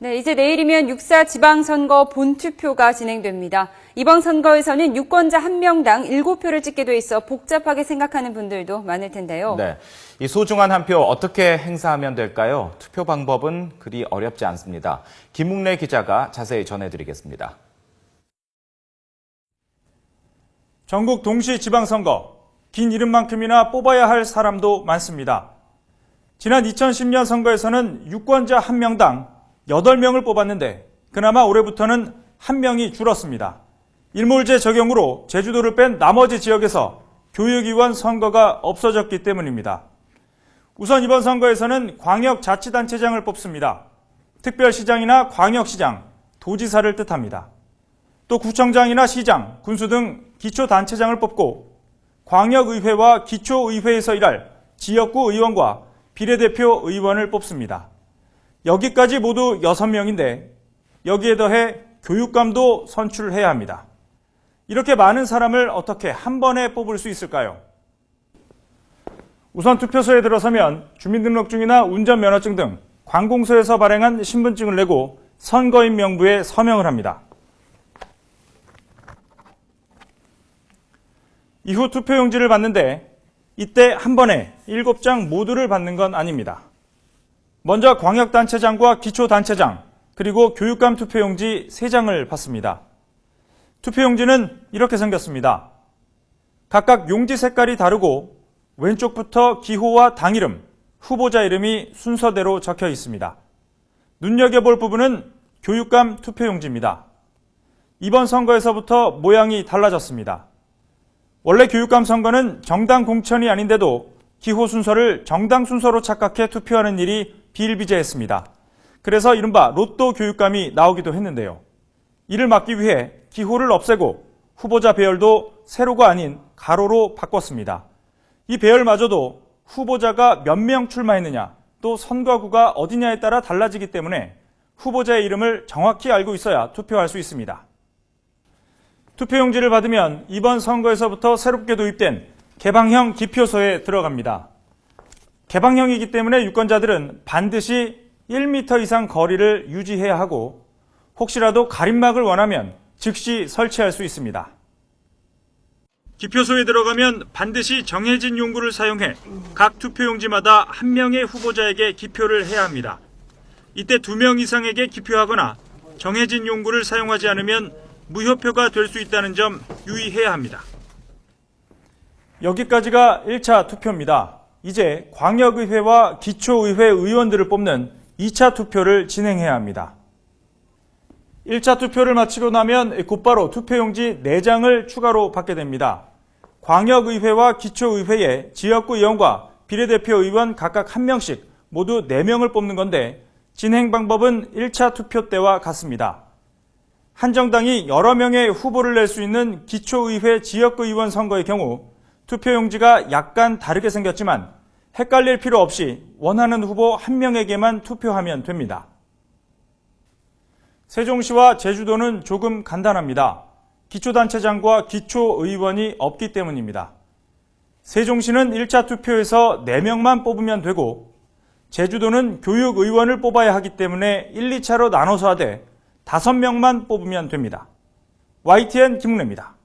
네, 이제 내일이면 6.4 지방선거 본투표가 진행됩니다. 이번 선거에서는 유권자 1명당 7표를 찍게 돼 있어 복잡하게 생각하는 분들도 많을 텐데요. 네, 이 소중한 한 표 어떻게 행사하면 될까요? 투표 방법은 그리 어렵지 않습니다. 김묵래 기자가 자세히 전해드리겠습니다. 전국 동시 지방선거, 긴 이름만큼이나 뽑아야 할 사람도 많습니다. 지난 2010년 선거에서는 유권자 1명당 8명을 뽑았는데 그나마 올해부터는 1명이 줄었습니다. 일몰제 적용으로 제주도를 뺀 나머지 지역에서 교육위원 선거가 없어졌기 때문입니다. 우선 이번 선거에서는 광역자치단체장을 뽑습니다. 특별시장이나 광역시장, 도지사를 뜻합니다. 또 구청장이나 시장, 군수 등 기초단체장을 뽑고 광역의회와 기초의회에서 일할 지역구 의원과 비례대표 의원을 뽑습니다. 여기까지 모두 6명인데 여기에 더해 교육감도 선출해야 합니다. 이렇게 많은 사람을 어떻게 한 번에 뽑을 수 있을까요? 우선 투표소에 들어서면 주민등록증이나 운전면허증 등 관공서에서 발행한 신분증을 내고 선거인 명부에 서명을 합니다. 이후 투표용지를 받는데 이때 한 번에 7장 모두를 받는 건 아닙니다. 먼저 광역단체장과 기초단체장, 그리고 교육감 투표용지 3장을 받습니다. 투표용지는 이렇게 생겼습니다. 각각 용지 색깔이 다르고 왼쪽부터 기호와 당 이름, 후보자 이름이 순서대로 적혀 있습니다. 눈여겨볼 부분은 교육감 투표용지입니다. 이번 선거에서부터 모양이 달라졌습니다. 원래 교육감 선거는 정당 공천이 아닌데도 기호 순서를 정당 순서로 착각해 투표하는 일이 비일비재했습니다. 그래서 이른바 로또 교육감이 나오기도 했는데요. 이를 막기 위해 기호를 없애고 후보자 배열도 세로가 아닌 가로로 바꿨습니다. 이 배열마저도 후보자가 몇 명 출마했느냐, 또 선거구가 어디냐에 따라 달라지기 때문에 후보자의 이름을 정확히 알고 있어야 투표할 수 있습니다. 투표용지를 받으면 이번 선거에서부터 새롭게 도입된 개방형 기표소에 들어갑니다. 개방형이기 때문에 유권자들은 반드시 1m 이상 거리를 유지해야 하고 혹시라도 가림막을 원하면 즉시 설치할 수 있습니다. 기표소에 들어가면 반드시 정해진 용구를 사용해 각 투표용지마다 한 명의 후보자에게 기표를 해야 합니다. 이때 2명 이상에게 기표하거나 정해진 용구를 사용하지 않으면 무효표가 될 수 있다는 점 유의해야 합니다. 여기까지가 1차 투표입니다. 이제 광역의회와 기초의회 의원들을 뽑는 2차 투표를 진행해야 합니다. 1차 투표를 마치고 나면 곧바로 투표용지 4장을 추가로 받게 됩니다. 광역의회와 기초의회에 지역구 의원과 비례대표 의원 각각 1명씩 모두 4명을 뽑는 건데 진행 방법은 1차 투표 때와 같습니다. 한 정당이 여러 명의 후보를 낼 수 있는 기초의회 지역구 의원 선거의 경우 투표용지가 약간 다르게 생겼지만 헷갈릴 필요 없이 원하는 후보 1명에게만 투표하면 됩니다. 세종시와 제주도는 조금 간단합니다. 기초단체장과 기초의원이 없기 때문입니다. 세종시는 1차 투표에서 4명만 뽑으면 되고 제주도는 교육의원을 뽑아야 하기 때문에 1, 2차로 나눠서 하되 5명만 뽑으면 됩니다. YTN 김묵래입니다.